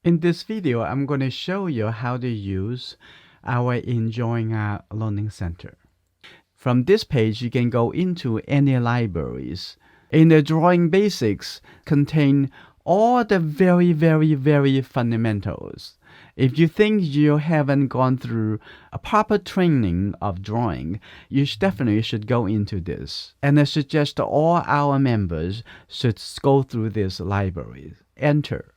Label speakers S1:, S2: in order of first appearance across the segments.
S1: In this video, I'm going to show you how to use our EnjoyingArt Learning Center. From this page, you can go into any libraries. In the drawing basics contain all the very fundamentals. If you think you haven't gone through a proper training of drawing, you definitely should go into this. And I suggest all our members should go through this library. Enter.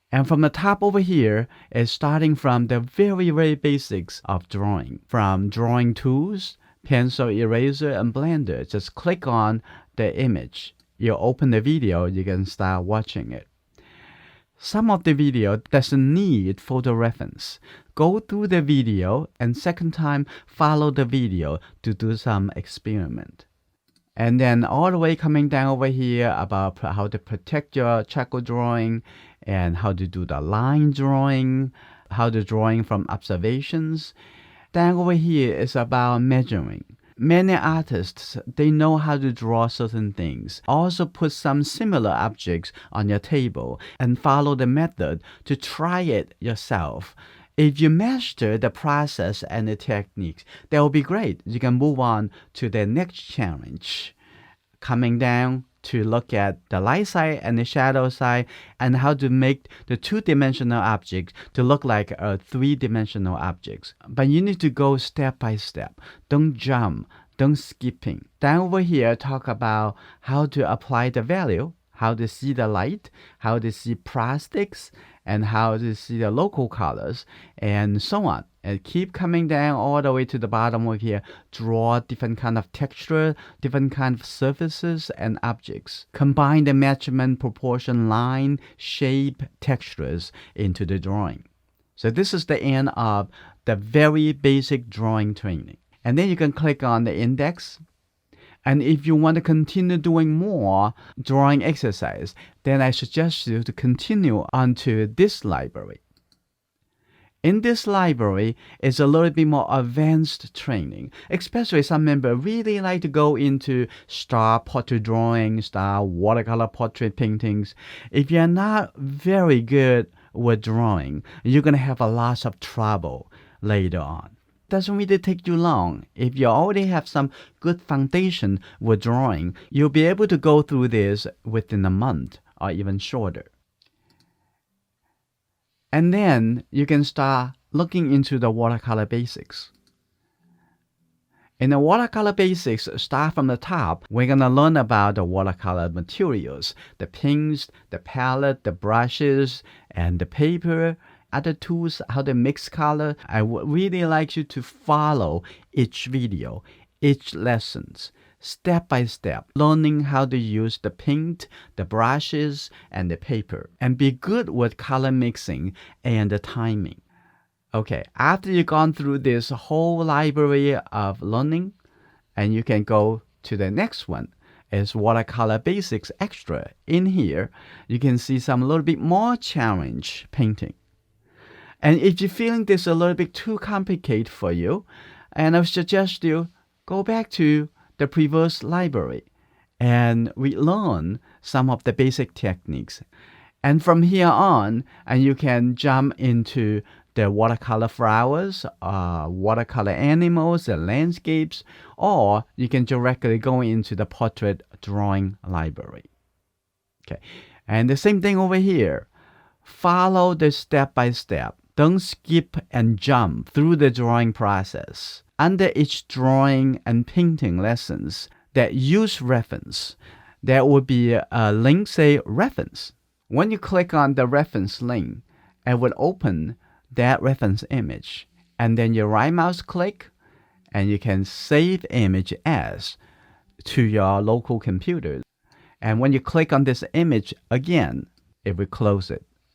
S1: And from the top over here is starting from the very basics of drawing. From drawing tools, pencil, eraser, and blender. Just click on the image. You open the video, you can start watching it. Some of the video doesn't need photo reference. Go through the video and second time follow the video to do some experiment. And then all the way coming down over here about how to protect your charcoal drawing and how to do the line drawing, how to drawing from observations. Then over here is about measuring. Many artists, they know how to draw certain things. Also put some similar objects on your table and follow the method to try it yourself. If you master the process and the techniques, that will be great. You can move on to the next challenge. Coming down to look at the light side and the shadow side and how to make the two-dimensional object to look like a three-dimensional objects. But you need to go step by step. Don't jump. Don't skipping. Down over here, talk about how to apply the value, how to see the light, how to see plastics, and how to see the local colors, and so on. And keep coming down all the way to the bottom over here. Draw different kind of texture, different kind of surfaces and objects. Combine the measurement, proportion, line, shape, textures into the drawing. So this is the end of the very basic drawing training. And then you can click on the index. And if you want to continue doing more drawing exercise, then I suggest you to continue onto this library. In this library is a little bit more advanced training, especially some members really like to go into star portrait drawing, star watercolor portrait paintings. If you're not very good with drawing, you're going to have a lot of trouble later on. Doesn't really take you long. If you already have some good foundation with drawing, you'll be able to go through this within a month or even shorter. And then you can start looking into the watercolor basics. In the watercolor basics, start from the top. We're going to learn about the watercolor materials, the paints, the palette, the brushes, and the paper, other tools, how to mix color. I would really like you to follow each video, each lessons, step by step, learning how to use the paint, the brushes, and the paper, and be good with color mixing and the timing. Okay, after you've gone through this whole library of learning, and you can go to the next one, is Watercolor Basics Extra. In here, you can see some little bit more challenge painting. And if you're feeling this a little bit too complicated for you, and I suggest you go back to the previous library and relearn some of the basic techniques. And from here on, and you can jump into the watercolor flowers, watercolor animals, and landscapes, or you can directly go into the portrait drawing library. Okay, and the same thing over here. Follow the step by step. Don't skip and jump through the drawing process. Under each drawing and painting lessons that use reference, there will be a link, say reference. When you click on the reference link, it will open that reference image. And then you right mouse click, and you can save image as to your local computer. And when you click on this image again, it will close it.